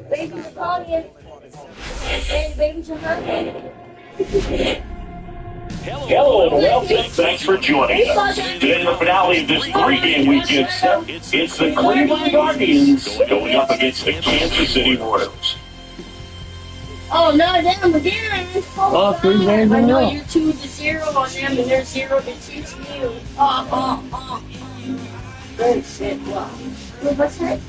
Baby's calling. Baby's hungry. Hello and welcome. Thanks for joining us. Today, the finale of this three-game weekend set, it's the Cleveland Guardians going up against the Kansas City Royals. Oh, no, them again. Oh, 3 games I in a know row. you're 2-0 on them, and they're 0-6 you. Good shit. Wow. What's that?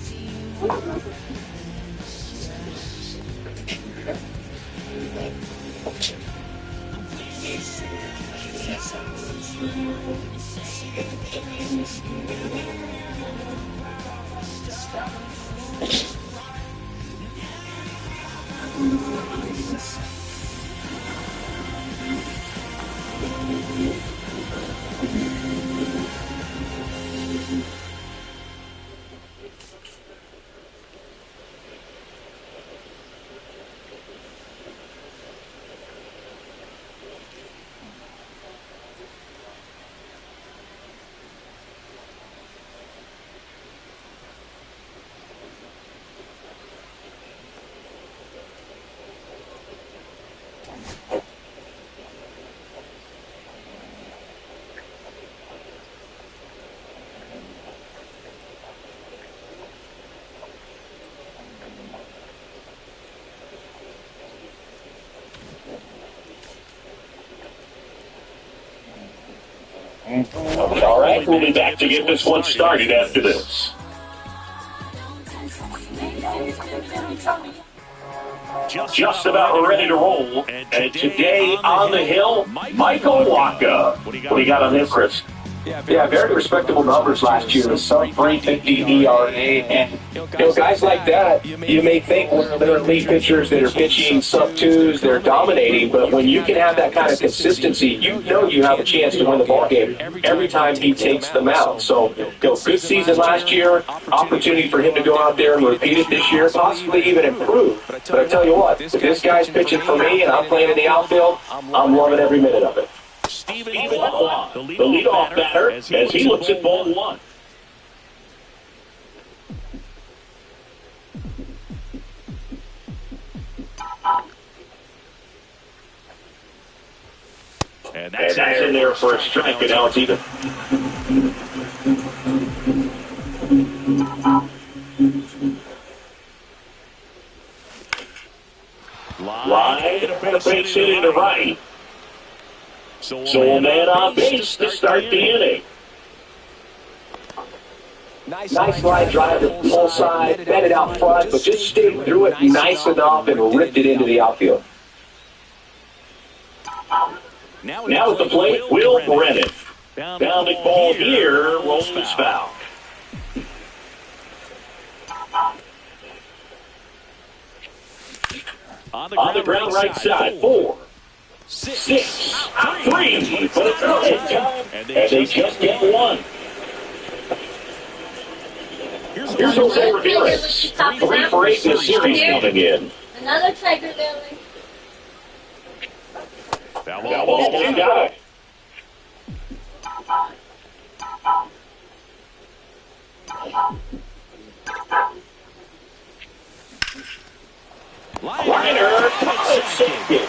All right, we'll be back to get this one started after this. Just about ready to roll. And today on the hill, Michael Wacha. What do you got on him, Chris? Yeah, very respectable numbers last year. Sub 350 ERA, and guys like that, you may think, well, they're elite pitchers that are pitching sub twos, they're dominating, but when you can have that kind of consistency, you know you have a chance to win the ball game every time he takes them out. So, good season last year, opportunity for him to go out there and repeat it this year, possibly even improve. But I tell you what, if this guy's pitching for me and I'm playing in the outfield, I'm loving every minute of it. Steven Kwan, the leadoff batter, as he looks at ball one. And that's in there for a strike, and now it's even. Line, and a base hit into right. So a man on base to start the inning. Nice line drive to the full side, fed it out front, but just stayed through it nice enough and ripped it into the outfield. Now at the plate, Will Brennan. Down the ball here, rolls foul. On the ground right side, 4, 6, 3, but it's not hit time, and they just get one. Here's Jose Ramirez. 3 for 8 in the series coming in. Another Tiger Lily. Foul ball, one guy. Liner, second.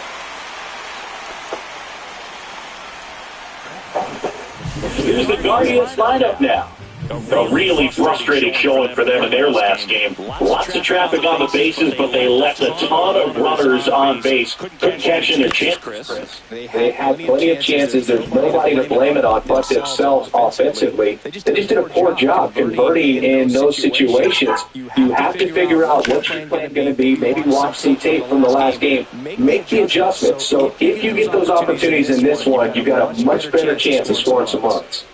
Here's the Guardians lineup now. A really frustrating showing for them in their last game. Lots of traffic on the bases, but they left a ton of runners on base. Couldn't catch any chances. They had plenty of chances. There's nobody to blame it on but themselves offensively. They just did a poor job converting in those situations. You have to figure out what your plan going to be. Maybe watch some tape from the last game. Make the adjustments. So if you get those opportunities in this one, you've got a much better chance of scoring some runs.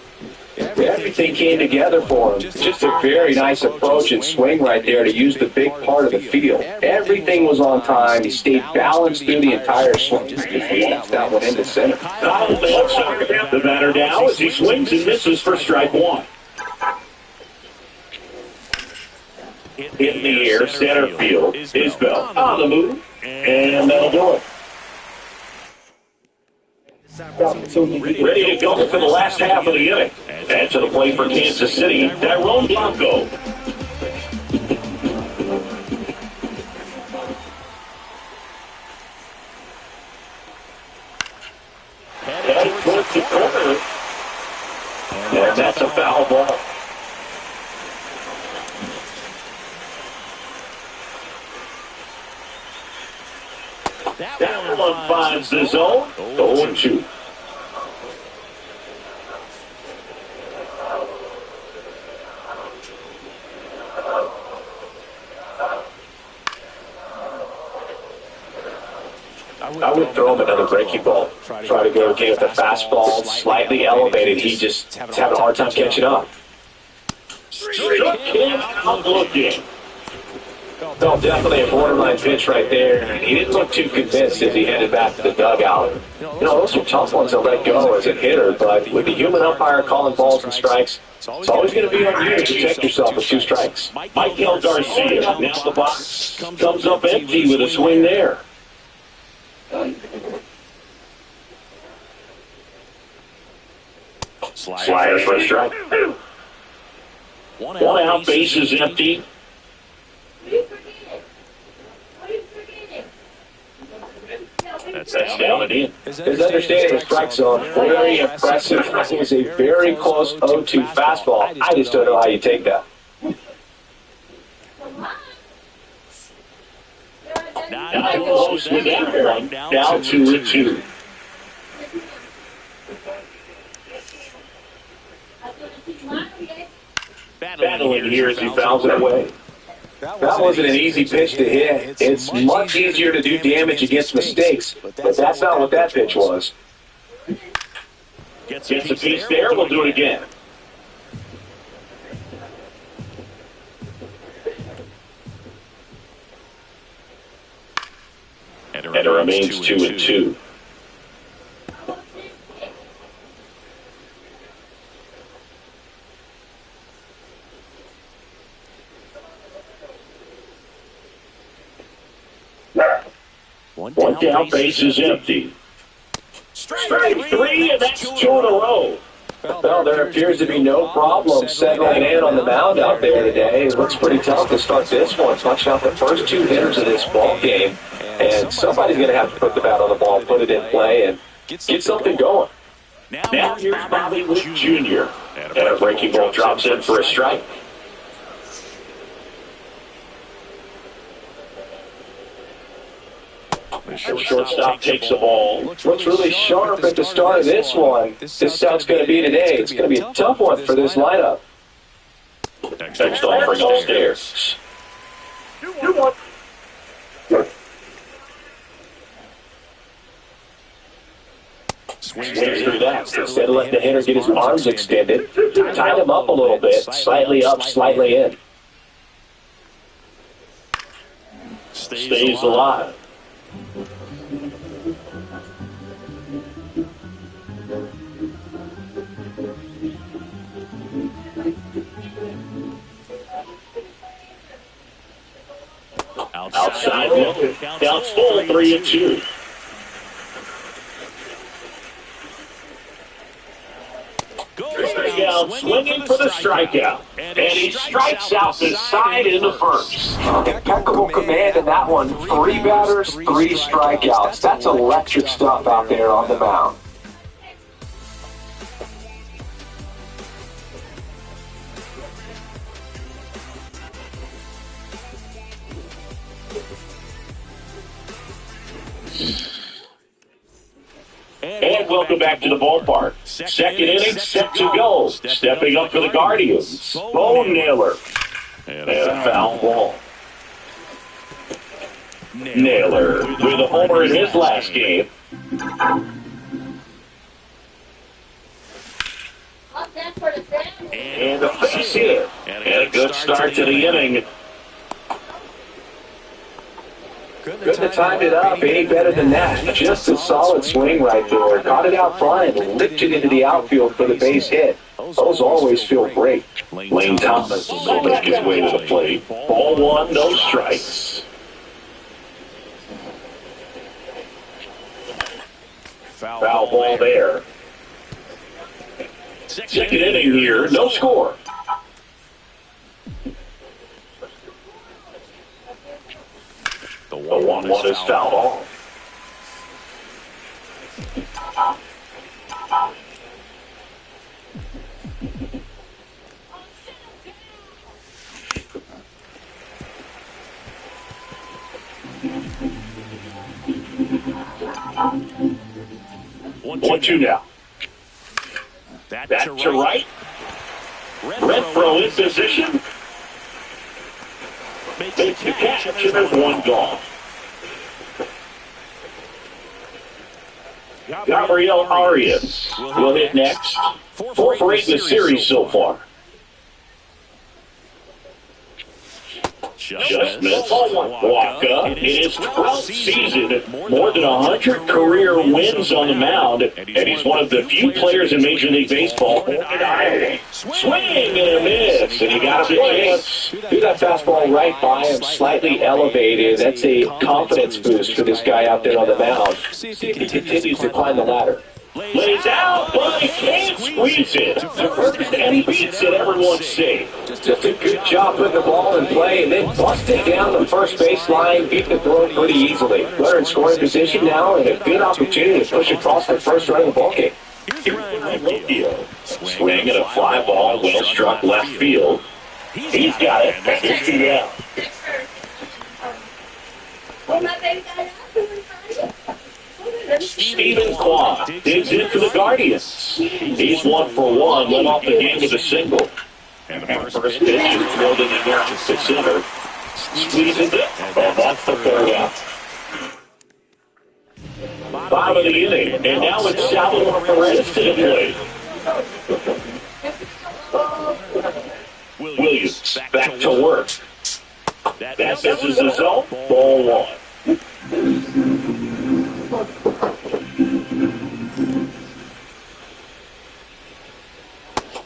Everything came together for him. Just a very nice approach and swing right there to use the big part of the field. Everything was on time. He stayed balanced through the entire swing. He walks that one into center. The batter now as he swings and misses for strike one. In the air, center field, Isbell on the move, and that'll do it. Ready to go for the last half of the inning. And to the plate for Kansas City, Tyrone Blanco. Headed towards the corner. And that's a foul ball. That one finds the zone. 0-2. I would throw him another breaking ball. Try to go again with the fastball, slightly elevated. He just having a hard time catching up. Struck him out looking. Felt definitely a borderline pitch right there. He didn't look too convinced as he headed back to the dugout. You know, those are tough ones to let go as a hitter, but with the human umpire calling balls and strikes, it's always going to be on you to protect yourself with 2 strikes. Michael Garcia, now the box, comes up empty with a swing there. Slider for a strike. One out, base is empty. That's down and in. His understanding of strike zone, very impressive. It was a very close 0-2 fastball. I just don't know how you take that. Not close with that one. Now 2-2. Battling here as he fouls it away. That wasn't an easy pitch to hit. It's much easier to do damage against mistakes, but that's not what that pitch was. Gets a piece there, we'll do it again. And it remains 2-2. One down, base is empty. Strike 3, and that's 2 in a row. Well, there appears to be no problem settling in on the mound out there today. It looks pretty tough to start this one, touching out the first 2 hitters of this ball game. And somebody's going to have to put the bat on the ball, put it in play, and get something going. Now here's Bobby Witt Jr. And a breaking ball drops in for a strike. The shortstop takes the ball. Looks really sharp at the start of this one. This is how it's going to be today. It's going to be a tough one for this lineup. Next offering upstairs. 2-1. Swings through that. Instead of letting the hitter get his arms extended, tied him up a little bit. Slightly up, slightly in. Stays alive. Outside looking. Counts full, 3-2. Strikeout, swinging for the strikeout. And he strikes out the side in the first. Impeccable command in that one. 3 batters, 3 strikeouts. That's electric stuff out there on the mound. And welcome back to the ballpark. Second inning set to go. Stepping up for the Guardians, Bo Naylor. And a foul ball. Naylor with a homer in his last game. And a base hit. And a good start to the inning. Couldn't have timed it up any better than that. Just a solid swing right there. Got it out front and lifted into the outfield for the base hit. Those always feel great. Lane Thomas will make his way to the plate. Ball 1, no strikes. Foul ball there. Second inning here, no score. The 1-1 is fouled off. One, two now. Back to right. Renfroe in position. Makes the catch, and there's one gone. Gabriel Arias will hit next. 4 for 8 in the series so far. Just missed. Waka in his 12th season, more than 100 career wins on the mound, and he's one of the few players in Major League Baseball. Swing and a miss, and he got a chance. Threw that fastball right by him, slightly elevated. That's a confidence boost for this guy out there on the mound. See if he continues to climb the ladder. Lays out, but he can't squeeze it. The first, and he beats it, everyone's safe. Just a good job putting the ball in play and then busting down the first baseline, beat the throw pretty easily. They're in scoring position now and a good opportunity to push across the first run of the ballgame. Swing and a fly ball, well struck left field. He's got it. Here's 2 out. Steven Kwan digs in for the Guardians. He's 1 for 1, led off the game with a single. And the first pitch is drilled in the air to center. Squeezes it off the third out. Bottom of the inning, and now it's Salvador Perez to the plate. Williams back to work. That misses the zone. Ball 1.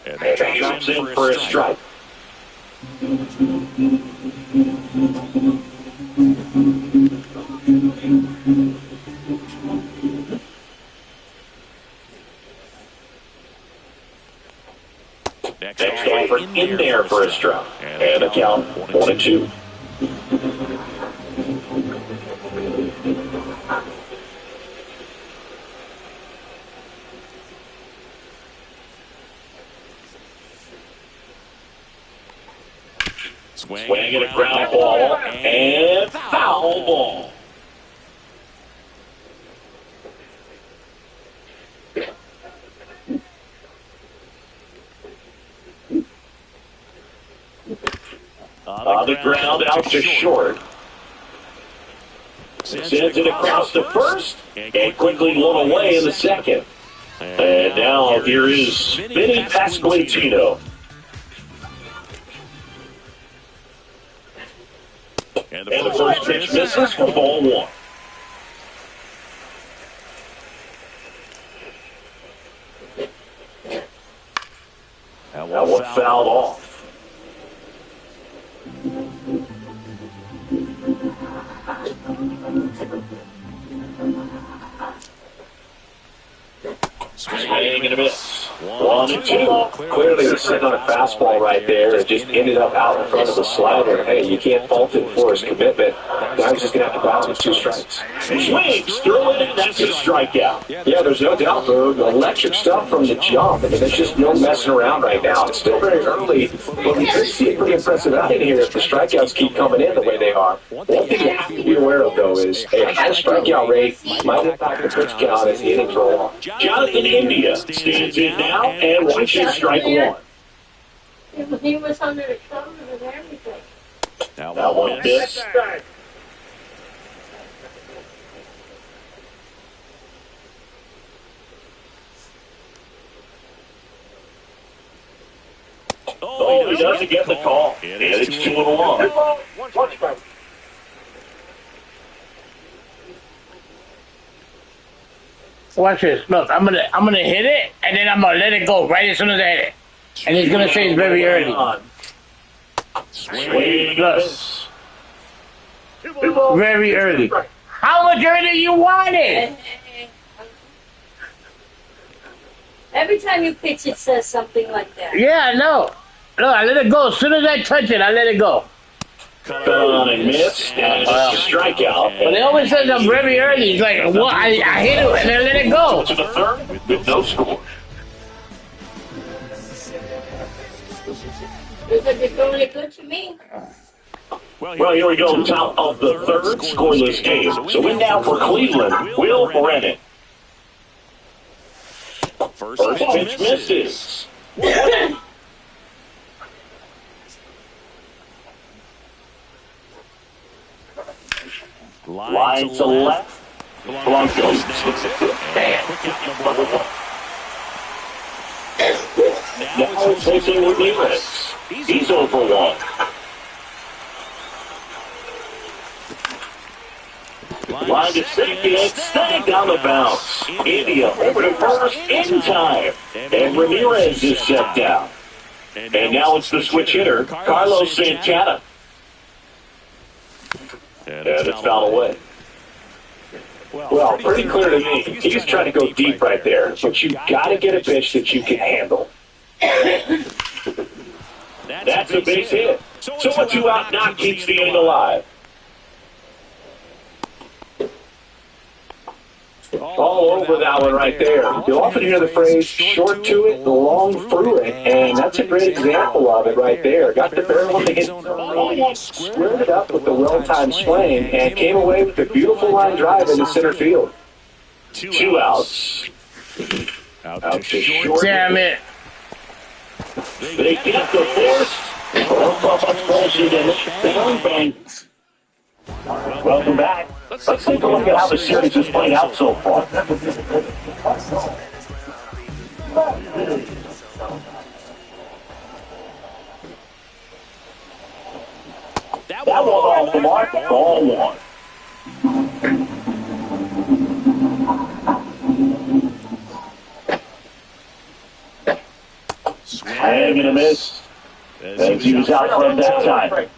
And drops in for a strike. Next offer in there for a strike. And a count 1-2. Swing and a ground ball, and foul ball. The ground out to short. Sends it across the first, and quickly one away in the second. And now here is Vinny Pasquantino. And the first pitch misses for ball 1. That one fouled off. Swing and a miss. 1-2. Clearly, they're sitting on a fastball right there and just ended up out in front of the slider. Hey, you can't fault him for his commitment. Guy's just going to have to bounce with 2 strikes. Swings, throw it in, that's a strikeout. Yeah, there's no doubt. The electric stuff from the jump. I mean, there's just no messing around right now. It's still very early, but we could see a pretty impressive outing here if the strikeouts keep coming in the way they are. One thing you have to be aware of, though, is a high strikeout rate might impact the pitch count as the innings roll on. Jonathan India stands in now and watches strike 1. He was under the covers and everything. That one missed. Oh, he doesn't get the call. And it's 2-1. Watch this. Look, I'm gonna hit it, and then I'm gonna let it go right as soon as I hit it. And he's gonna say it's very early. Swing. Very early. How much early you want it? Every time you pitch, it says something like that. Yeah, I know. No, I let it go. As soon as I touch it, I let it go. Cut on and miss, and a strikeout. But it always says I'm very early. It's like, what? I hit it and then let it go. To the third with no score. Looks like it's only good to me. Well, here we go, top of the third scoreless game. So in now for Cleveland, Will Brennan. First pitch misses. Line to left. Blanco. Now it's facing Ramirez. He's over one. Line to safety and snagged on the bounce. India over to first in time. And Ramirez is set down. And now it's the switch hitter, Carlos Santana. And it's fouled away. Well, pretty clear to me. He's trying to go deep right there. But you've got to get a pitch that you can handle. That's a base hit. So a 2-out knock keeps the inning alive. All over that one right there. You often hear the phrase, short to it, long through it, and that's a great example of it right there. Got the barrel on the hit, almost squared it up with the well-timed swing, and came away with a beautiful line drive into center field. 2 outs. Out to short. Damn it. They get the force. Welcome back. Let's take a look at how the series has played out so far. That one off the mark, ball one. Swing and a miss. As he was out front that time.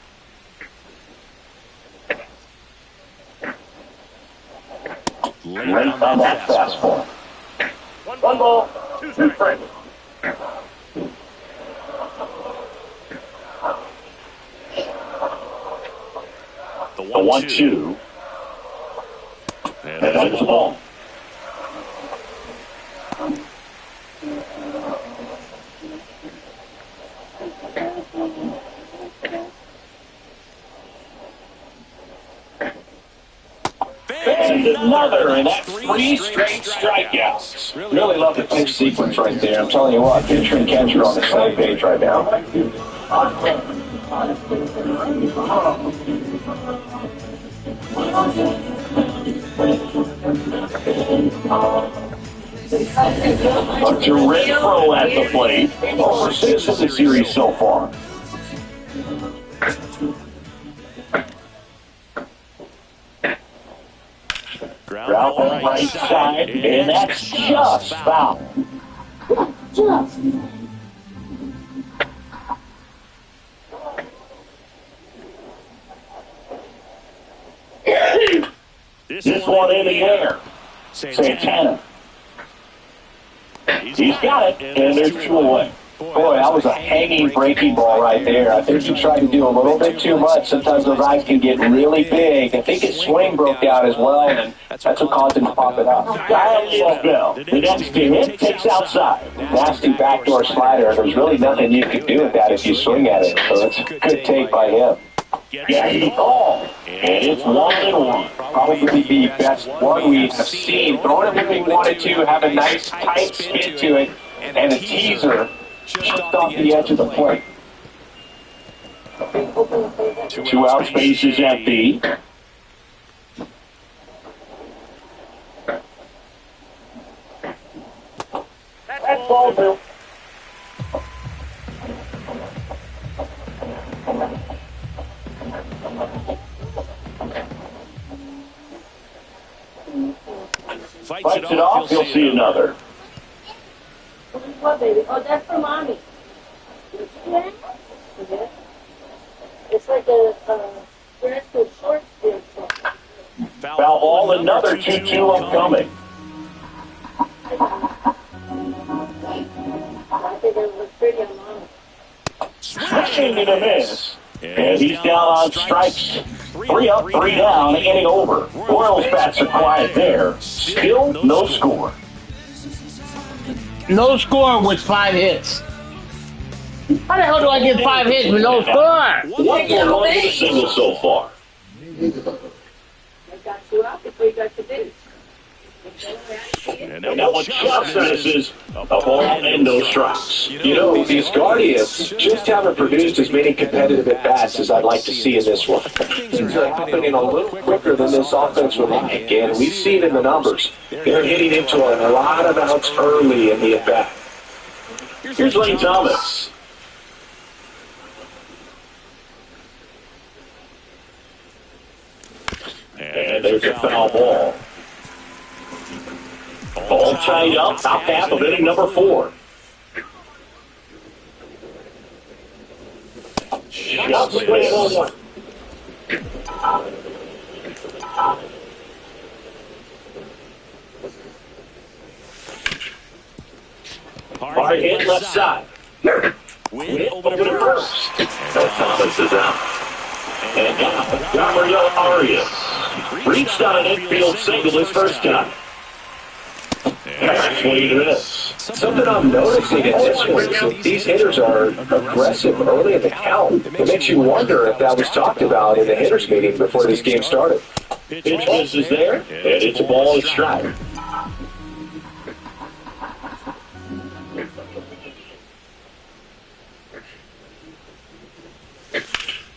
Late on that fastball. 1 ball, 2 strikes. The 1-2. And that's the ball. And another, and that's 3 straight strikeouts. Really love the pitch sequence right there. I'm telling you what, pitcher and catcher on the same page right now. A terrific throw at the plate. Over 6 of the series so far. Ground ball right side, and that's just foul. Just. This one in the air. Santana. He's got it, and there's 2 away. Boy, that was a hanging breaking ball right there. I think he tried to do a little bit too much. Sometimes those eyes can get really big. I think his swing broke out as well, and that's what caused him to pop it up. Dial Bell. The next hit takes outside. Nasty backdoor slider. There's really nothing you can do with that if you swing at it. So it's a good take by him. Yeah, he called. And it's 1-1. Probably the best one we have seen. Throwing it when we wanted to, have a nice tight spin to it, and a teaser just off the edge of the plate. 2 out, space is empty. That's ball, Bill. Fights it off, he'll see another. What, baby? Oh, that's for mommy. Yeah. It's like a dress short stick. Foul ball, another 2-2 upcoming. Swing and a miss. And he's down on strikes. 3 up, 3 down, inning over. Royals bats are quiet there. Still no score. No score with 5 hits. How the hell do I get 5 hits with no score? One more run to single so far. I got 2 out before you got the base. And that one just misses. A ball and no strikes. You know, these Guardians just haven't produced as many competitive at-bats as I'd like to see in this one. Things are happening a little quicker than this offense would like, and we've seen in the numbers. They're hitting into a lot of outs early in the at-bat. Here's Lane Thomas. And there's a foul ball. All tied up, top half of inning number 4. Just missed. Hard hit left side. Win over to first. So Thomas is out. And now, Gabriel Arias reached on an infield single his first time. Something I'm noticing in this one is that these hitters are aggressive early in the count. It makes you wonder if that was talked about in the hitters meeting before this game started. Pitch is there, and it's a ball and strike.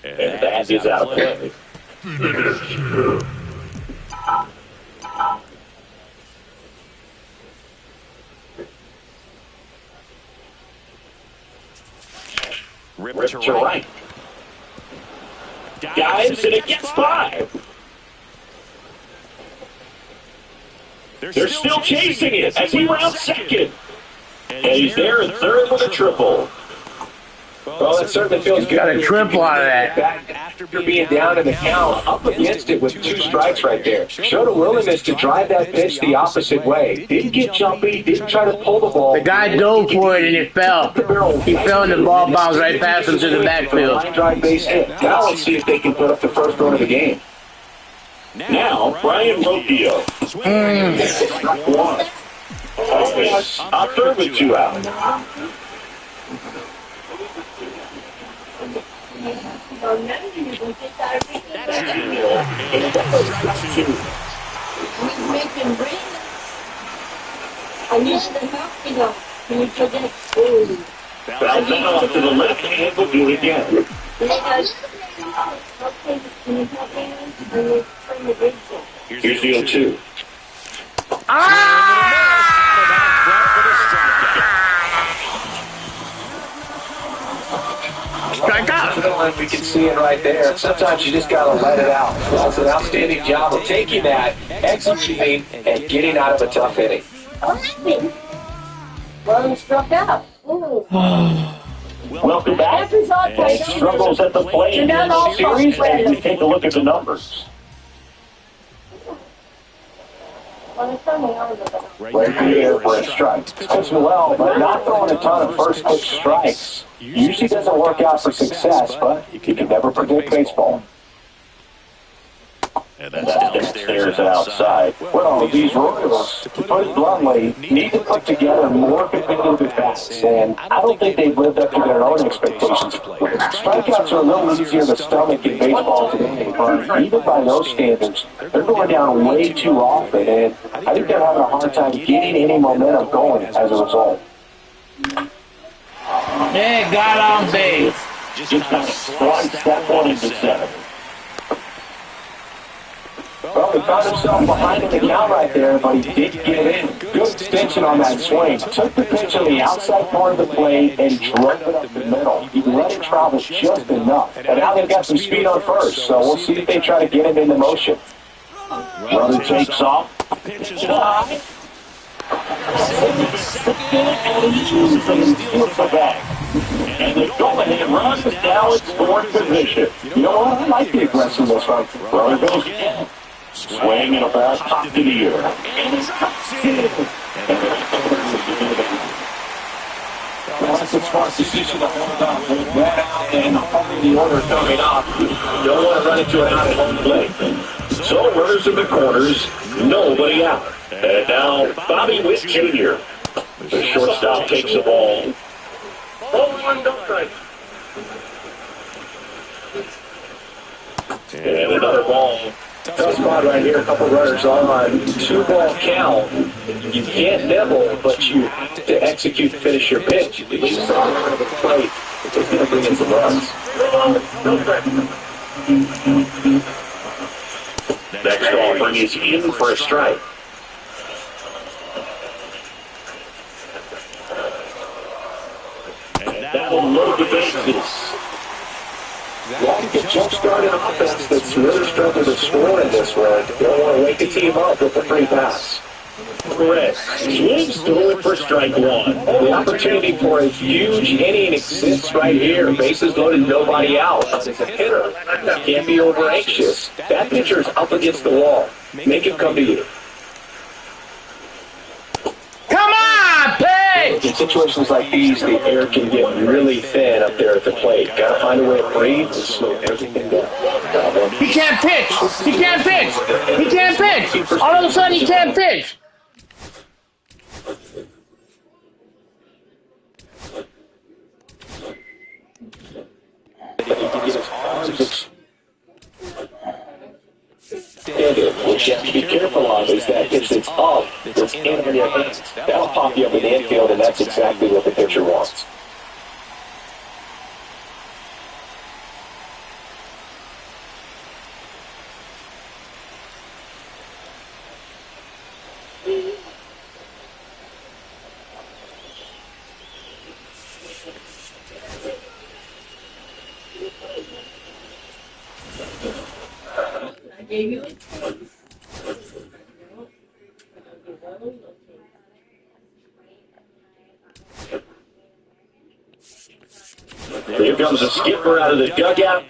And that is out of play. Rip to right. Dives and it gets by. They're still chasing it as he rounds second. And he's there in third with a triple. Well, it certainly feels good. Got a triple out of that. After being down in the count, up against it with 2 strikes right there. Showed a willingness to drive that pitch the opposite way. Didn't get jumpy, didn't try to pull the ball. The guy dove for it and it fell. He fell and the ball bounced right past him to the backfield. Drive base hit. Now let's see if they can put up the first run of the game. Now, Brian Rocchio. Strike 1. On third with 2 out. Bounce it off to the left and we'll do it again. Here's the 0-2. Strike out. We can see it right there. Sometimes you just got to let it out. That's an outstanding job of taking that, executing, and getting out of a tough inning. Well, he struck out. Welcome back. And struggles at the plate in this series as we take a look at the numbers. Right here for a strike. Pitches well, but not throwing a ton of first pitch strikes. Usually doesn't work out for success, but you can never predict baseball. And that's downstairs and outside. Well, these Royals, to put it bluntly, need to put together more competitive bats, and I don't think they've lived up to their own expectations. Strikeouts are a little easier to stomach in baseball today, but even by those standards, they're going down way too often, and I think they're having a hard time getting any momentum going as a result. Yeah, got on base. Just got to slide that one into center. Well, he found himself behind in the count right there, but he did get in. Good extension on that swing. Took the pitch on the outside part of the plate and drove it up the middle. He let it travel just enough. And now they've got some speed on first, so we'll see if they try to get him into motion. Runner takes off. And the go-ahead run is now in scoring position. You know what? I like the aggressiveness right there. Runner goes again. Swing and a ball popped to the air. And it's up. That's a smart decision to hold up with that out and the order coming up. Don't want to run into an out at home plate. So runners in the corners, nobody out. And now Bobby Witt Jr. The shortstop takes the ball. 0-1, don't strike. And another ball. Tough spot right here. A couple runners on. 2-ball count. You can't nibble, but you have to execute to finish your pitch. If you start at the plate, it's going to bring in some runs. 3-1, don't strike. Next ball brings in for a strike. And that'll load the bases. Yeah, you can jump-start an offense that's really struggled to score in this one. You don't want to wake the team up with a free pass. Correct. Swings through it for strike one. The opportunity for a huge inning exists right here. Bases loaded, nobody out. As a hitter, you can't be over-anxious. That pitcher's up against the wall. Make him come to you. Come on, pitch! In situations like these, the air can get really thin up there at the plate. Got to find a way to breathe and slow everything down. He can't pitch! He can't pitch! He can't pitch! All of a sudden, he can't pitch! What you have to be careful of is that if it's up, it's in on your hands. That'll pop you up in the infield, and that's exactly what the pitcher wants. I gave you it. Here comes a skipper out of the dugout.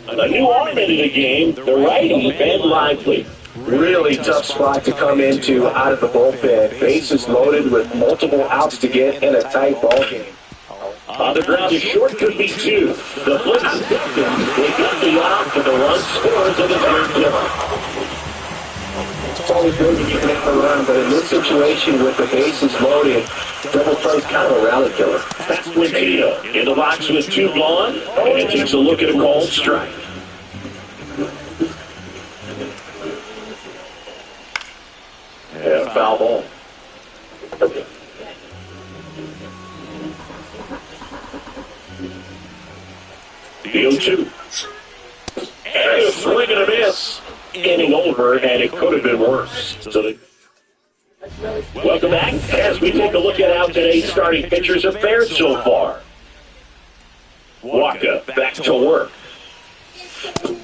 A new arm into the game, the righty, Ben Lively. Really tough spot to come into out of the bullpen. Bases loaded with multiple outs to get in a tight ball game. On the ground, the short could be two. The flip is taken. They got the out, but the run scores in the third inning. It's always good when you can have a run, but in this situation with the bases loaded, double play's kind of a rally killer. That's Quintana in the box with two gone, and takes a look at a called strike. And a foul ball. The 0-2. And a swing and a miss. Inning over, and it could have been worse. Welcome back as we take a look at how today's starting pitchers have fared so far. Waka back to work.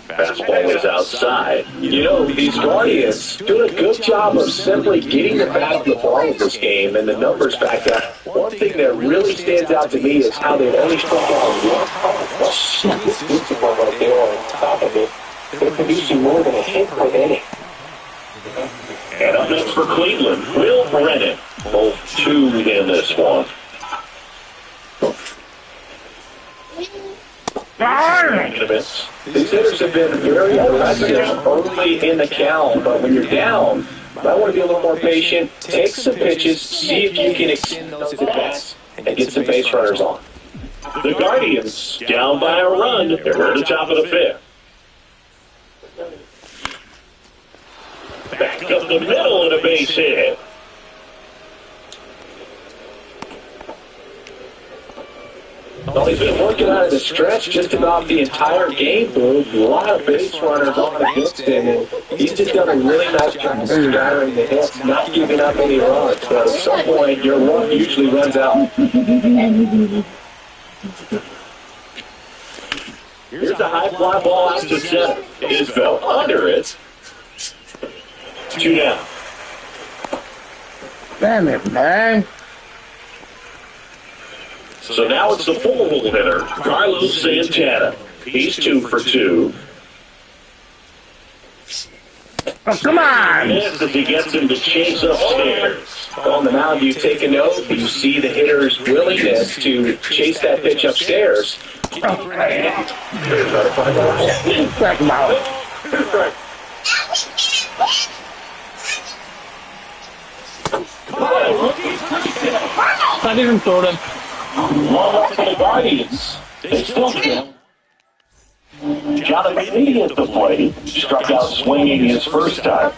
Fastball is outside. You know, these Guardians doing a good job of simply getting the bat on the ball in this game, and the numbers back up. One thing that really stands out to me is how they've only struck out one time. This one right there on top of it. They're producing more than a hit per inning. And up next for Cleveland, Will Brennan. Both two in this one. These hitters have been very aggressive early in the count, but when you're down, you might want to be a little more patient, take some pitches, see if you can extend those at-bats, and get some base runners on. The Guardians down by a run. They're at the top of the fifth. Back up the middle and a base hit. Well, he's been working out of the stretch just about the entire game, Boo. A lot of base runners on against him, and he's just done a really nice job of scattering the hits, not giving up any runs. But at some point, your luck usually runs out. Here's a high fly ball out to center. Isbell under it. 2 down. Damn it, man. So now it's the full hitter, Carlos Santana. He's 2 for 2. Oh, come on. As he gets him to chase upstairs. On the mound, you take a note. You see the hitter's willingness to chase that pitch upstairs. Crack him out. I didn't throw them. One up for the Guardians. They still can. Jonathan Lee at the plate. Struck out swinging his first time.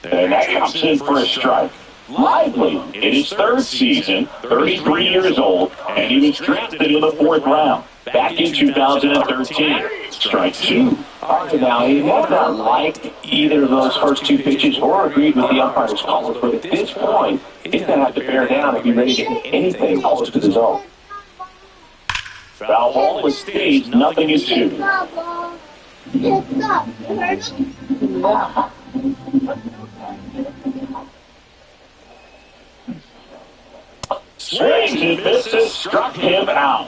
And that comes in for a strike. Lively in his third season, 33 years old, and he was drafted in the 4th round back in 2013. Strike 2. Now, he might not like either of those first 2 pitches or agreed with the umpire's call, but at this point, he's going to have to bear down and be ready to hit anything close to the zone. Foul ball, it stays 0-2. Swings and misses, struck him out.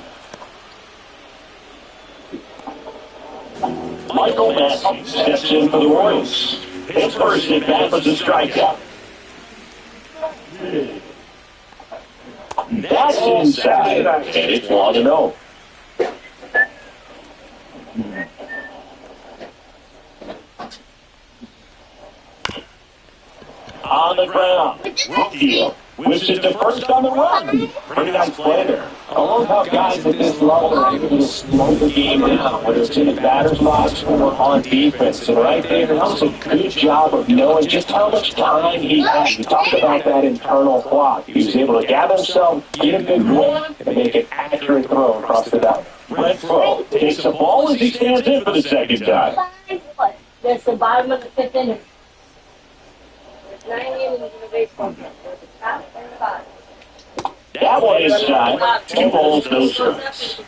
Michael Massey steps in for the Royals. His first at bat was a strikeout. That's inside, and it's 1-0. On the ground, Rookie whips it to first on the run. Pretty nice play there. I love how guys at this level are able to slow the game down, whether it's in the batter's box or on defense. And right there, that was a good job of knowing just how much time he had. We talked about that internal clock. He was able to gather himself, get a good one, and make an accurate throw across the diamond. Renfroe takes the ball as he stands in for the second time. That's the bottom of the 5th inning. There's 9 innings in the baseball game. There's the top and the bottom. That one inside. 2 balls, no strikes.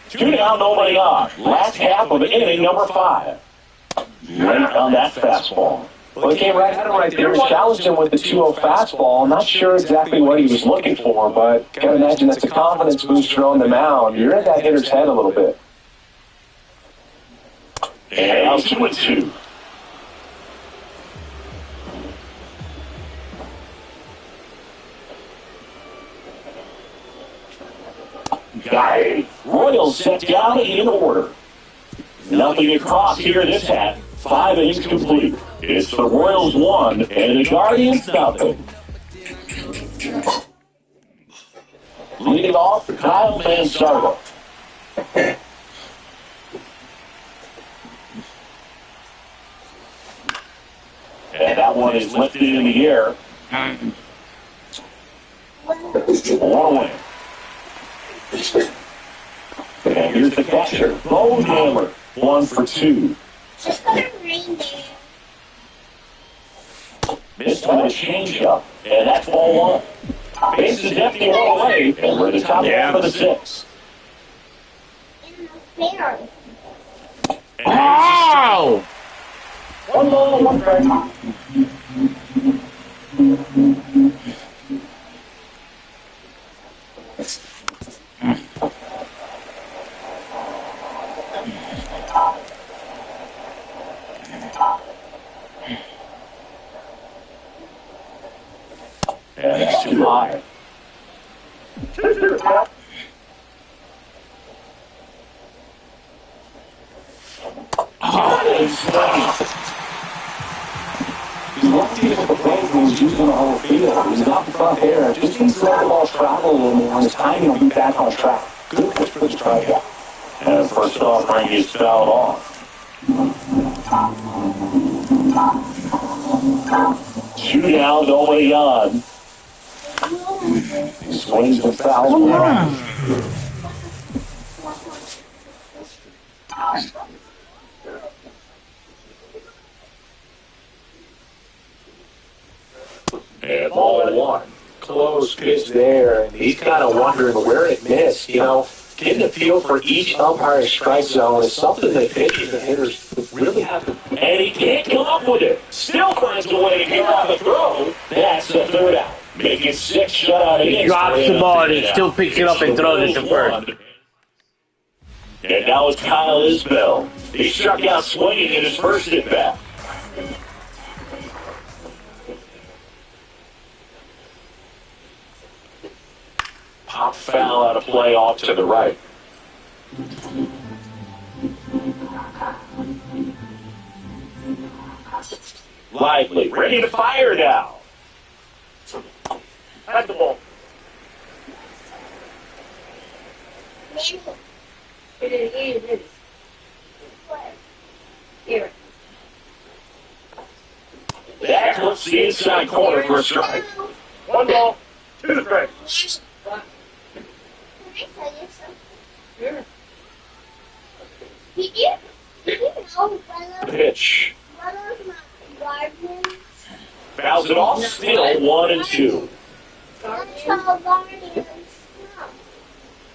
2 down, nobody on. Last half of inning number 5. Right on that fastball. Well, he came right at him right there, challenged him with the 2-0 fastball. I'm not sure exactly what he was looking for, but I can imagine that's a confidence booster on the mound. You're in that hitter's head a little bit. And now 2-2. Guy. Royals set down in order. Nothing across here this half. 5 innings complete. It's the Royals 1 and the Guardians nothing. Leading off, Kyle Mansardo. And that one is lifted in the air. 1 away. And here's the catcher, Bo Hammer, 1 for 2. Missed on a changeup, and that's ball 1. Base is empty, 1 away, and we're the top half of the 6th. Wow! 1 ball, 1 strike. And that's too high. He's lucky with the play when he's using the whole field. He's not the front air. Just needs to let the ball travel a little more, and his timing will be back on track. Good pitch for the strikeout. And first offering is fouled off. 2 down, nobody on. He swings and fouls. And ball 1. Close pitch there, and he's kind of wondering where it missed. You know, getting a feel for each umpire's strike zone is something that pitchers and hitters really have to. And he can't come up with it. Still finds a way to get on the throw. That's the 3rd out. Making 6 shutout innings. He drops the ball and he still picks it up and throws it to first. And now it's Kyle Isbell. He struck out swinging in his first at bat. Top foul out of play off to the right. Lively, ready to fire now. That's the ball. It is. Here. That puts the inside corner for a strike. 1 ball, 2 strikes. What? Can I tell you something? Here. Did you know Pitch. one of my guardians? Fouls it off. Still 1 and 2. That's how guardians smell.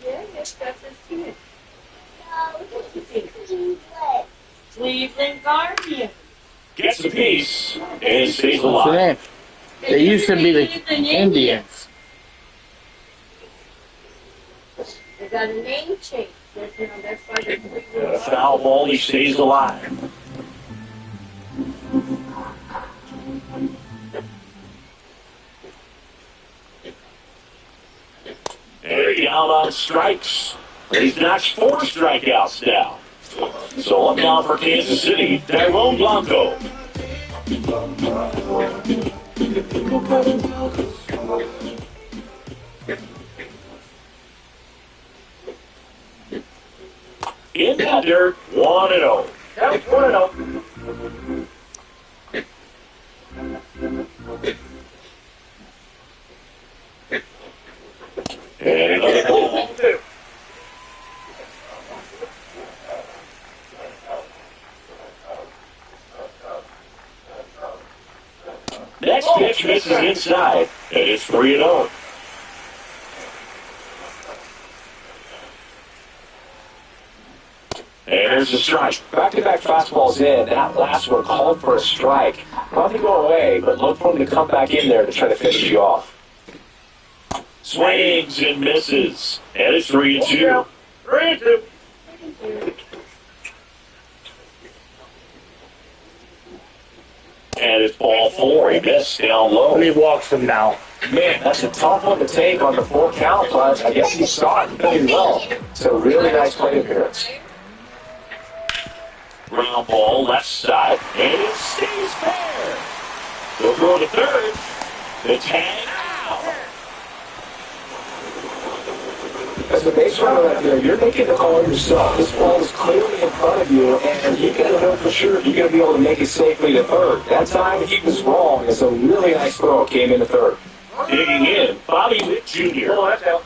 Yeah, that's his team. So, Cleveland. Cleveland Guardians. Gets the piece and stays What's the alive. name? They used to be the Indians. They got a name change. That's why they're A Cleveland foul ball. He stays alive. And down on strikes. He's notched 4 strikeouts now. So up now for Kansas City, Tyrone Blanco. In the dirt, 1-0. Yep, 1-0. And another ball. Next pitch misses inside, and it's 3-0. And there's a strike. Back-to-back fastballs in. That last one called for a strike. Nothing go away, but look for him to come back in there to try to finish you off. Swings and misses, and it's 3-2. 3-2. And it's ball 4. He missed down low. He walks him now. Man, that's a tough one to take on the 4 count, but I guess he saw it pretty well. It's a really nice plate appearance. Ground ball left side, and it stays fair. They'll throw to third. The tag out. As the base runner out there, you're making the call yourself. This ball is clearly in front of you, and you gotta know for sure if you're gonna be able to make it safely to third. That time he was wrong. It's a really nice throw. Came into third. Digging in, Bobby Witt Jr. Oh, that's out.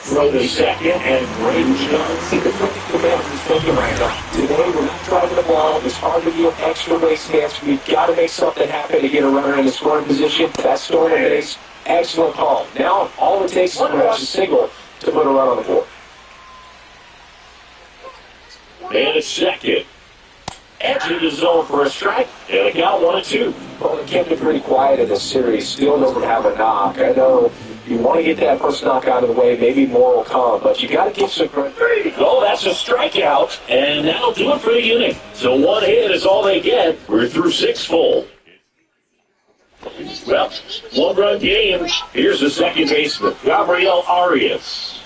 Throw to second, and great job. See, the commander is thinking right now. Today, we're not driving the ball. It's hard to give extra base hits. We've got to make something happen to get a runner in the scoring position. That's stolen base. Excellent call. Now, all it takes is perhaps a single to put a run on the board. And a second. Edge of the zone for a strike, and a count 1-2. Well, they kept it pretty quiet in this series. Still doesn't have a knock. I know you want to get that first knock out of the way. Maybe more will come, but you got to give some credit. Oh, that's a strikeout, and that'll do it for the inning. So 1 hit is all they get. We're through 6 full. Well, 1-run game. Here's the second baseman, Gabriel Arias.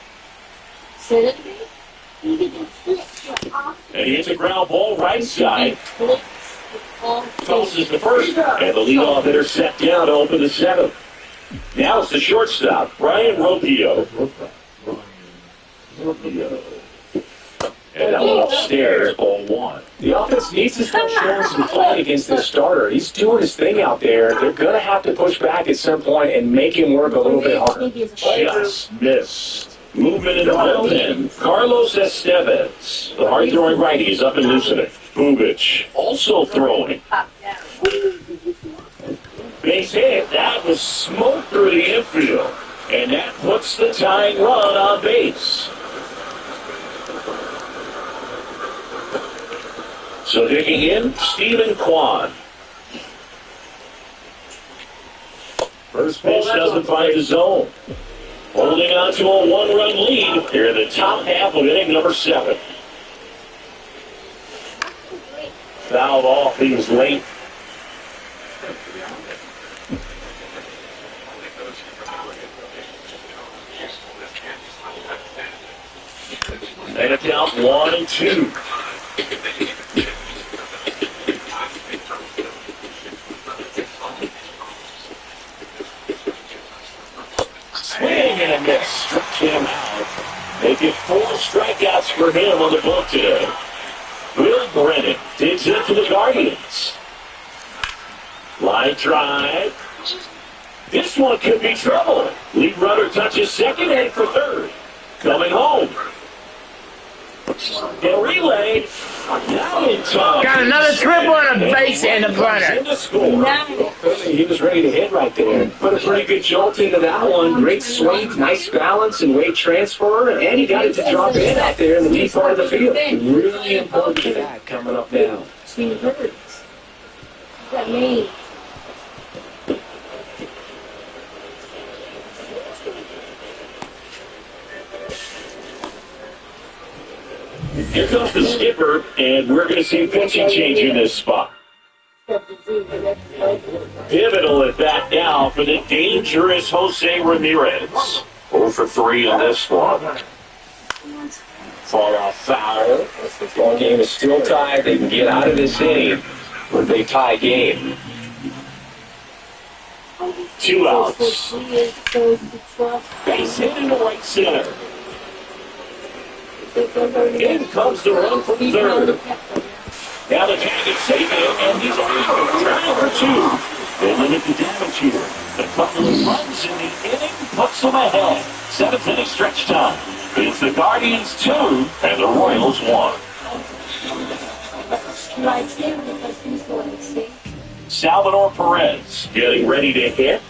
Sit it. You can just flip your off. And he hits a ground ball right side. Flip the ball. Tosses the first, and the leadoff hitter set down to open the 7th. Now it's the shortstop, Brian Ropio. And that one upstairs, ball 1. The offense needs to start showing some fight against this starter. He's doing his thing out there. They're going to have to push back at some point and make him work a little bit harder. Just missed. Movement in the bullpen. Carlos Estevez, the hard-throwing righty, is up and loosening. Bubich also throwing. Pop down. Base hit. That was smoked through the infield. And that puts the tying run on base. So digging in, Stephen Kwan. First pitch doesn't find the zone. Holding on to a 1-run lead here in the top half of inning number 7. Fouled off. He was late. 1-2. Swing and a miss. Struck him out. They get 4 strikeouts for him on the book today. Will Brennan digs it for the Guardians. Line drive. This one could be trouble. Lead runner touches second, heading for third. Coming home. The relay. Now in time. Got another triple and a base and a runner. He was ready to hit right there. Put a pretty good jolt into that one. Great swing, nice balance and weight transfer, and he got it to drop in out there in the deep part of the field. Really important to that coming up now. She hurts. What that means? Here comes the skipper, and we're going to see pitching change in this spot. Pivotal at bat now for the dangerous Jose Ramirez. 0 for 3 on this one. Fall off foul. Ball game is still tied. They can get out of this inning with a tie game. 2 outs. Base hit into right center. In comes the run from third. Now the tag is safe, and he's out. Trying for 2. They limit the damage here. A couple of runs in the inning puts them ahead. 7th inning stretch time. It's the Guardians 2 and the Royals 1. Salvador Perez getting ready to hit.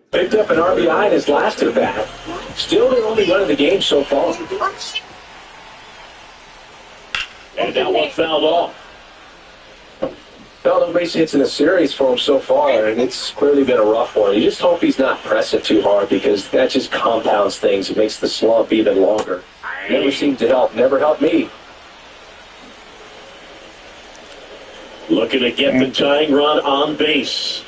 Picked up an RBI in his last at bat. Still the only run of the game so far. And that one fouled off. No base hits in the series for him so far, and it's clearly been a rough one. You just hope he's not pressing too hard because that just compounds things. It makes the slump even longer. Never seemed to help. Never helped me. Looking to get the tying run on base.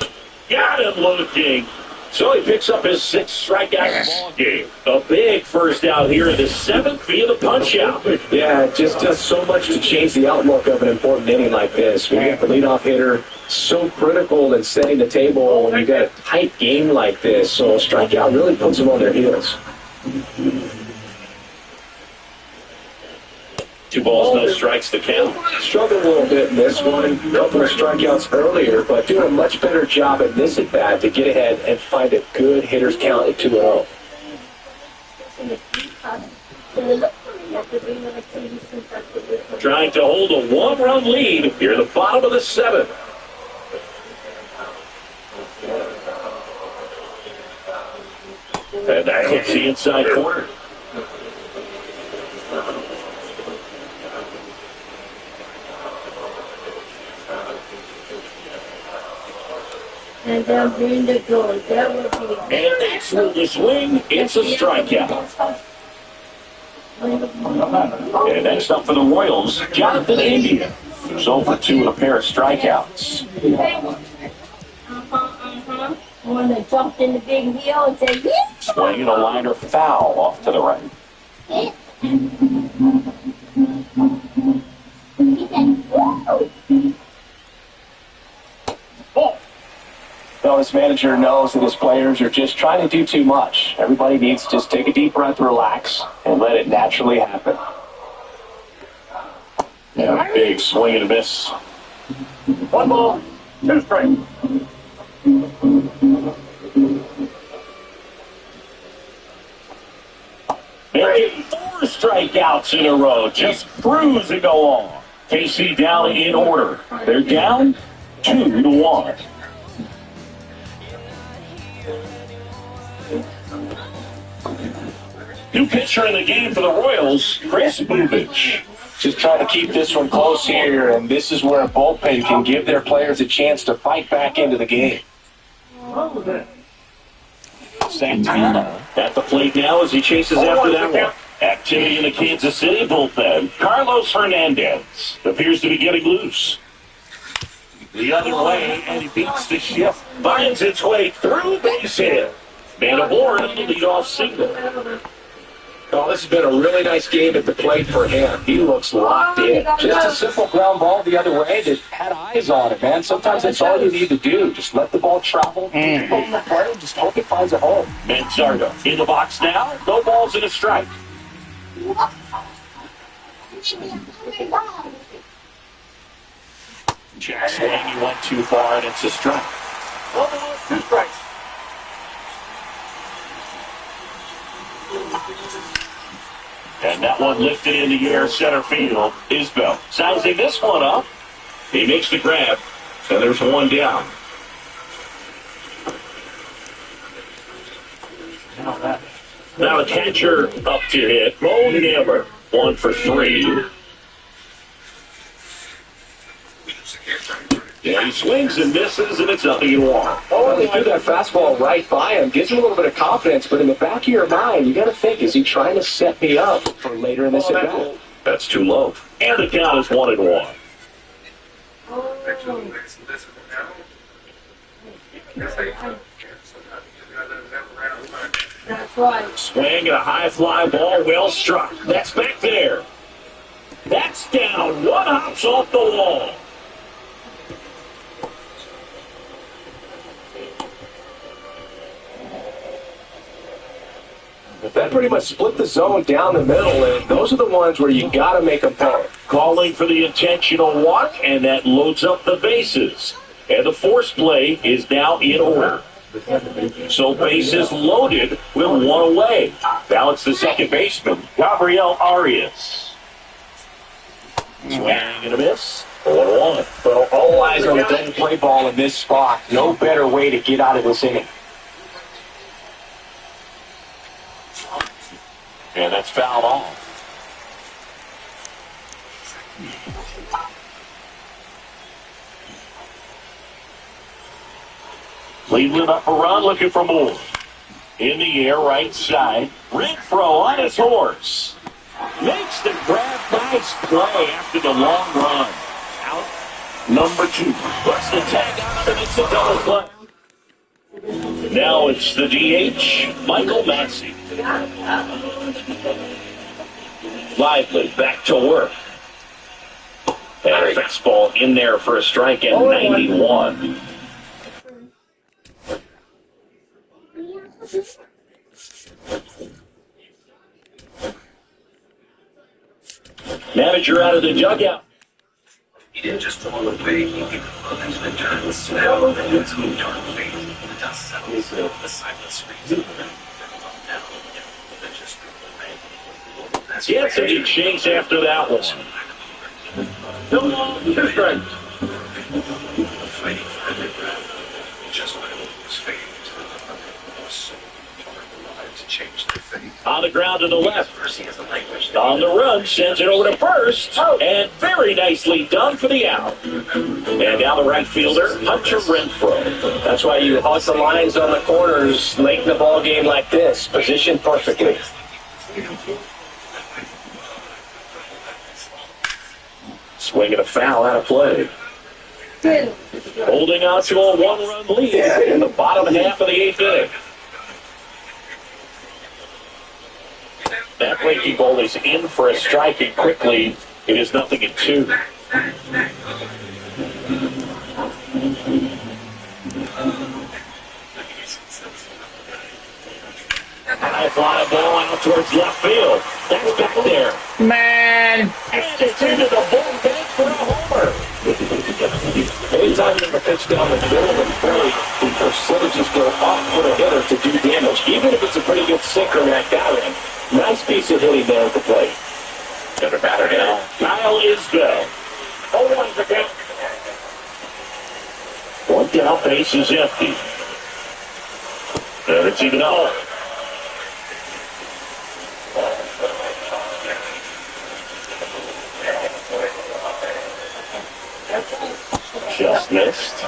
Got him looking. So he picks up his 6th strikeout ball game. A big first out here in the 7th via the punch-out. Yeah, it just does so much to change the outlook of an important inning like this. When you get the leadoff hitter, so critical in setting the table when you got a tight game like this. So a strikeout really puts them on their heels. 2 balls, no strikes to count. Struggled a little bit in this one. A couple of strikeouts earlier, but doing a much better job at this at bat to get ahead and find a good hitter's count at 2-0. Trying to hold a 1-run lead here at the bottom of the 7th. And that hits the inside corner. And they'll bring the goal. That would be. And that's with the swing. It's a strikeout. And next up for the Royals, Jonathan India. So for 2 and a pair of strikeouts. When they jumped in the big hill and said, yeah. Swinging a liner foul off to the right. Well, this manager knows that his players are just trying to do too much. Everybody needs to just take a deep breath, relax, and let it naturally happen. Yeah, big swing and a miss. 1 ball, 2 strikes. Making 4 strikeouts in a row. Just cruise to go on. KC down in order. They're down 2-1. New pitcher in the game for the Royals, Chris Bubich. just trying to keep this one close here, and this is where a bullpen can give their players a chance to fight back into the game. Santana at the plate now as he chases after that one. Activity in the Kansas City bullpen. Carlos Hernandez appears to be getting loose. The other way, and he beats the shift. Finds its way through base hit. Man aboard on the leadoff single. Oh, this has been a really nice game at the plate for him. He looks locked in. Just a simple ground ball the other way that had eyes on it, man. Sometimes that's all you need to do. Just let the ball travel. Just hope it finds a home. Manzardo in the box now. No balls and a strike. Jack swing, he went too far, and it's a strike. Oh, 2 strikes. And that one lifted in the air, center field. Isbell sizing this one up. He makes the grab, and there's one down. Now the catcher up to hit. Mo Nimmer, 1 for 3. Yeah, he swings and misses, and it's nothing in 1. Oh, they threw that fastball right by him. Gives him a little bit of confidence, but in the back of your mind, you got to think, is he trying to set me up for later in this at-bat? That's too low. And the count is 1-1. That's right. Swing and a high fly ball, well struck. That's back there. That's down. One hops off the wall. That pretty much split the zone down the middle, and those are the ones where you got to make them pay. Calling for the intentional walk, and that loads up the bases. And the force play is now in order. So bases loaded with 1 away. Now it's the second baseman, Gabriel Arias. Swing and a miss. 1-1. Well, all eyes on the double play ball in this spot. No better way to get out of this inning. And that's fouled off. Cleveland up a run, looking for more. In the air, right side. Renfroe on his horse. Makes the grab. Nice play after the long run. Out number 2. Puts the tag on him, and it's a double play. Now it's the DH, Michael Massey. Lively, back to work. And a fastball in there for a strike at 91. Manager out of the dugout. He didn't just fall away, he gave a look into the dirt and smell and it's who dark face. The dust settles, the silence screams of the rain. Down, then just the rain. Gets a big chase after that one. 2 strikes. Fighting for every breath. Just when it was fading to the so hard to change their fate. On the ground to the left. First he has the language. On the run, sends it over to first. And very nicely done for the out. And down the right fielder, Hunter Renfroe. That's why you hug the lines on the corners late in the ball game like this. Positioned perfectly. Swinging a foul out of play. Good. Holding on to a 1-run lead in the bottom half of the 8th inning. That breaking ball is in for a strike, and quickly it is 0-2. High fly ball out towards left field. That's back there. Man. And it's into the bullpen for a homer. Anytime you have a pitch down the middle of the plate, the percentages go off for the hitter to do damage, even if it's a pretty good sinker like that one. Nice piece of hitting there at the plate. Got a batter now. Kyle Isbell. 0-1 to count. 1 down, base is empty. And it's even up. Just missed.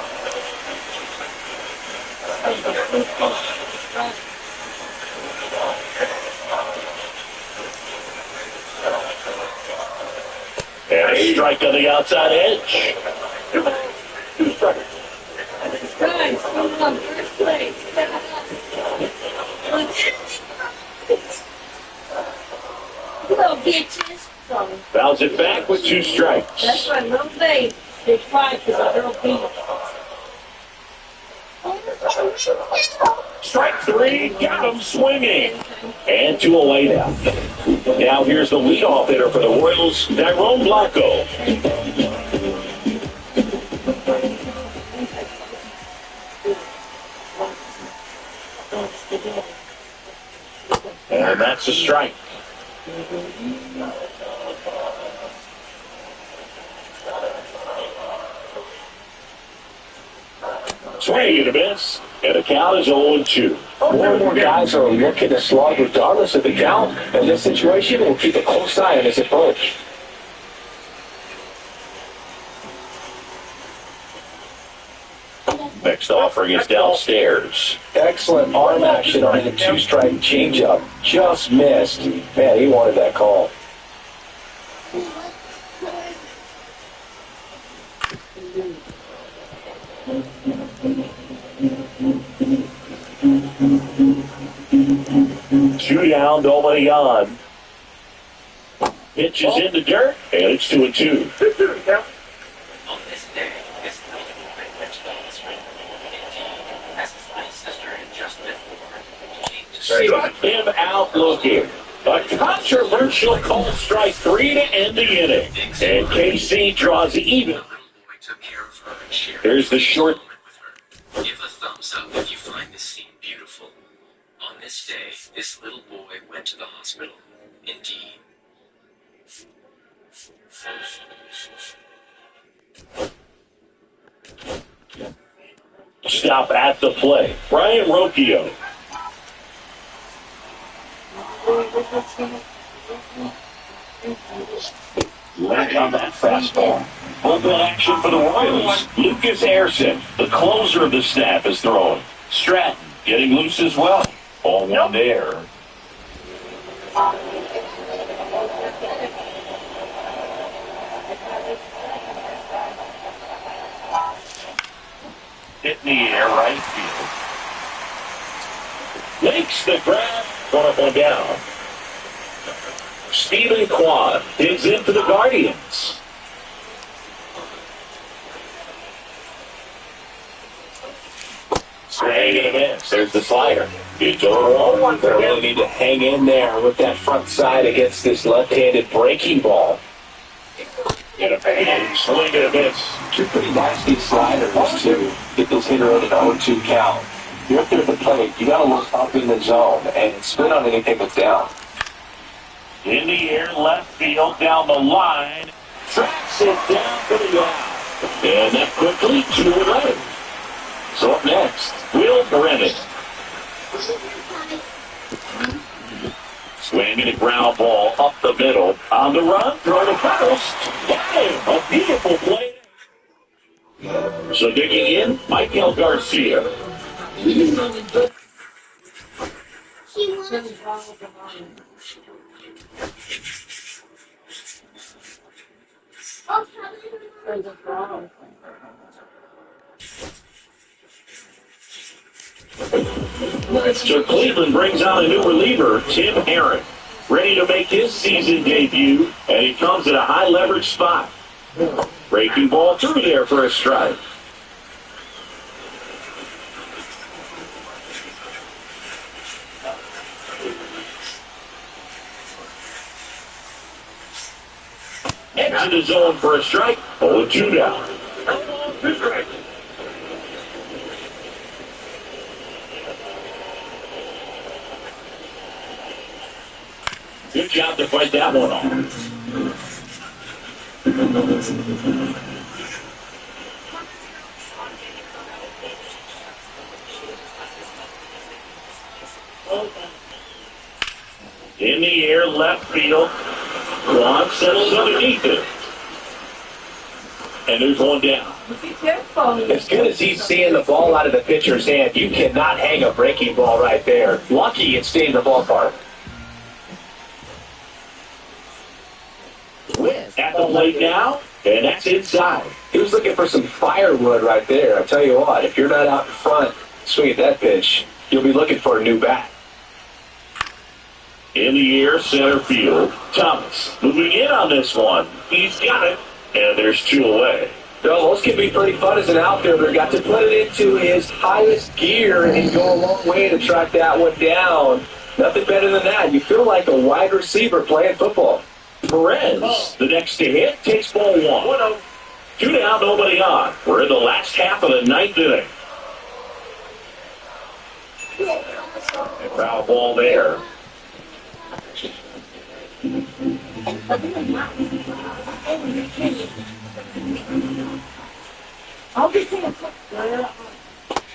And a strike on the outside edge. Guys, come on, first place. Little bitches. Fouls it back with 2 strikes. That's right, little baby. They cry because a girl beat them. Strike 3, got him swinging. And 2 away now. Now here's the leadoff hitter for the Royals, Tyrone Blanco. And that's a strike. Swing and a miss, and the count is 0-2. More and more guys are looking to slug regardless of the count. In this situation, we'll keep a close eye on his approach. Next offering is downstairs. Excellent arm action on the 2-strike changeup. Just missed. Man, he wanted that call. Two down, nobody on. Pitches in the dirt, and it's 2-2. On this day, this little boy went to the hospital. Indeed, as his little sister had just before. Struck him out looking. A controversial call, strike 3 to end the inning. And KC draws even. The little boy took care of her and shared Here's the short. with her. Give a thumbs up if you find this scene beautiful. On this day, this little boy went to the hospital. Indeed. Stop at the play. Brian Rocchio. Leg on that fastball. Open action for the Royals. Lucas Ayerson, the closer of the staff, is throwing. Stratton getting loose as well. All one there. Hit in the air, right field. Makes the grab. One up, one down. Stephen Kwan digs in for the Guardians. Swing and a miss. There's the slider. It's 0-1. They really need to hang in there with that front side against this left-handed breaking ball. Get a bang. Swing and a miss. Two pretty nasty sliders to get this hitter in an 0-2 count. You're up there at the plate. You got to look up in the zone and spin on anything that's down. In the air, left field, down the line. Tracks it down for the out. And that quickly 2-11. So up next, Will Brennan. Swinging a ground ball up the middle. On the run, throw to first. Got him. A beautiful play. So digging in, Michael Garcia. She wants So Cleveland brings out a new reliever, Tim Herron, ready to make his season debut, and he comes at a high leverage spot. Breaking ball through there for a strike. Into the zone for a strike. 0-2 down. Good job to fight that one off. In the air, left field. Kwan settles underneath it. And there's one down. As good as he's seeing the ball out of the pitcher's hand, you cannot hang a breaking ball right there. Lucky it's staying in the ballpark. At the plate now, and that's inside. He was looking for some firewood right there. I tell you what, if you're not out in front swinging that pitch, you'll be looking for a new bat. In the air, center field. Thomas moving in on this one. He's got it, and there's 2 away. Those can be pretty fun as an outfielder. Got to put it into his highest gear and go a long way to track that one down. Nothing better than that. You feel like a wide receiver playing football. Perez, the next to hit, takes ball 1. 2 down, nobody on. We're in the last half of the 9th inning. And foul ball there.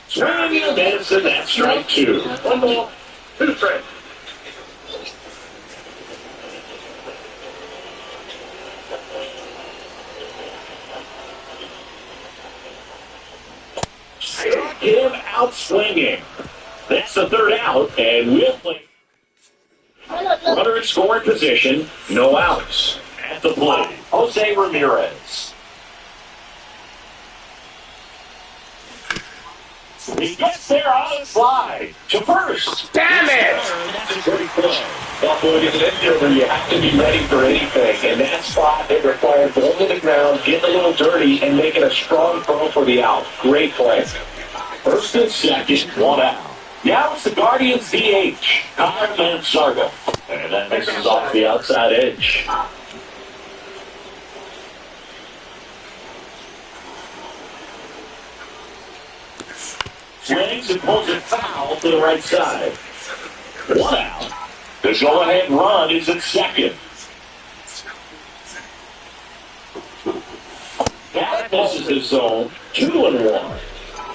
Swinging and a miss, and that's strike 2. 1 ball, 2 strikes. Struck him out swinging. That's the 3rd out, and we'll play. Runner in scoring position, no outs. At the plate, Jose Ramirez. He gets there on the slide to first. Damn it! That's a great play. Well, boy, as an infielder, you have to be ready for anything. In that spot, it requires going to the ground, getting a little dirty, and making a strong throw for the out. Great play. First and second, 1 out. Now it's the Guardians DH, Kyle Mansarga. And that misses off the outside edge. Swings and pulls it foul to the right side. 1 out. The go-ahead run is at second. That misses the zone. 2-1.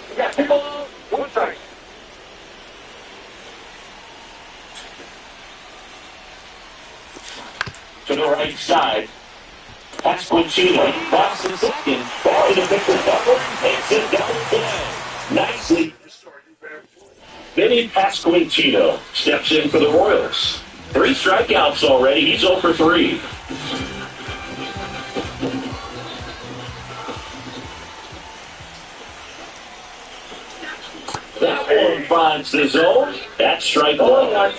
You got 2 balls, 1 strike. To the right side. That's Quintino. That's the second. Ball to the pitcher. Takes it down play. Nicely. Vinny Pasquantino steps in for the Royals. 3 strikeouts already. He's 0 for 3. That one finds the zone. That's strike 1.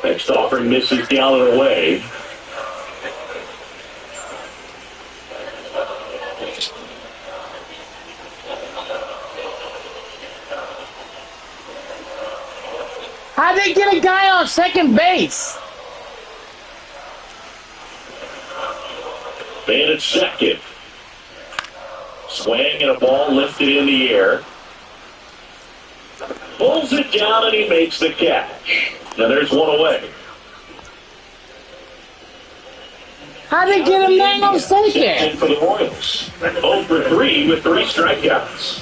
Next offering misses down and away. How'd they get a guy on second base? Man at second. Swing and a ball lifted in the air. Pulls it down and he makes the catch. Now there's 1 away. How'd they get a man on Steps in second? for the Royals. 0 for 3 with 3 strikeouts.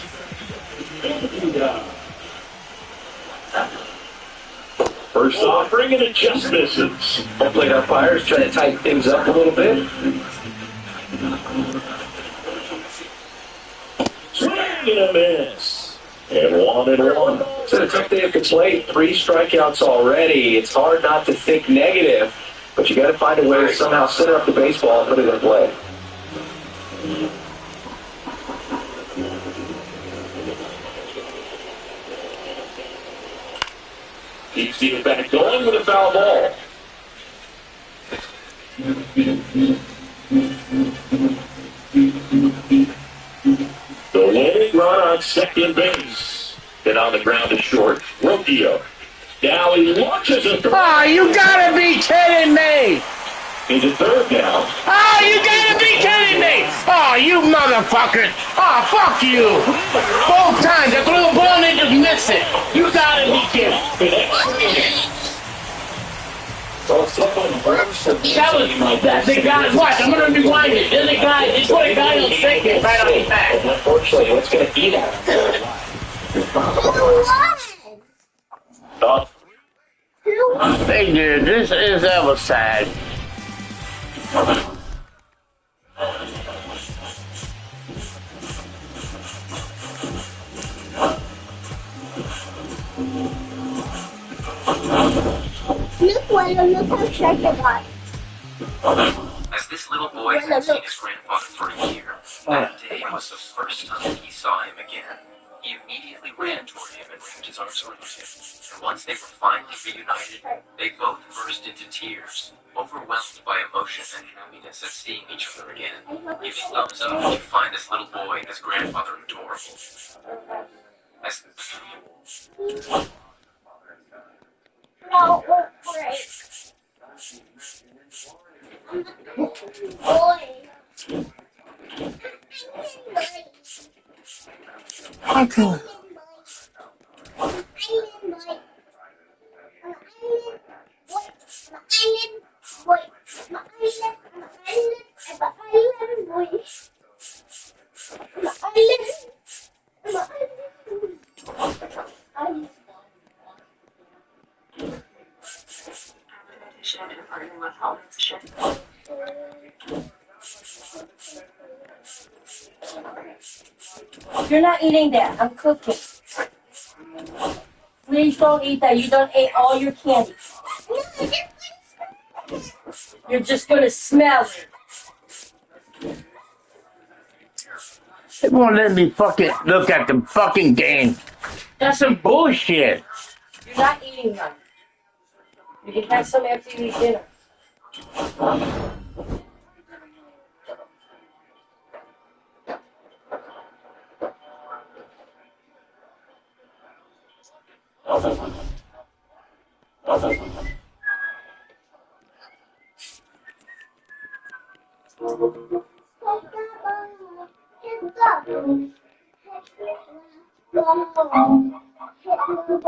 First offering and it just misses. That plate umpires trying to tighten things up a little bit. Swing and a miss. And 1-1. It's been a tough day at the plate. 3 strikeouts already. It's hard not to think negative, but you got to find a way to somehow center up the baseball and put it in play. Keeps it back going with a foul ball. The winning run on second base. Then on the ground is short. Rocchio. Now he launches a throw. Oh, you gotta be kidding me! Into third now. Oh, you gotta be kidding me! Oh, you motherfuckers! Oh, fuck you! Both times, I threw the ball and they just missed it. You gotta be kidding. That was the guy. Watch, I'm gonna rewind it. There's a guy. They put a guy on second right on his back. Unfortunately, what's going to eat at him? Hey, dude, this is ever sad. Look, Willow, look how short I got. As this little boy had seen his grandfather for a year, that day was the first time he saw him again. He immediately ran toward him and wrapped his arms around him. And once they were finally reunited, they both burst into tears, overwhelmed by emotion and happiness at seeing each other again, giving thumbs up to find this little boy and his grandfather adorable. As No, we're great. Boy. Okay. You're not eating that. I'm cooking. Please don't eat that. You don't eat all your candy. You're just gonna smell it. They won't let me fucking look at the fucking game. That's some bullshit. You're not eating none. You can have some after you eat dinner. Hit the ball.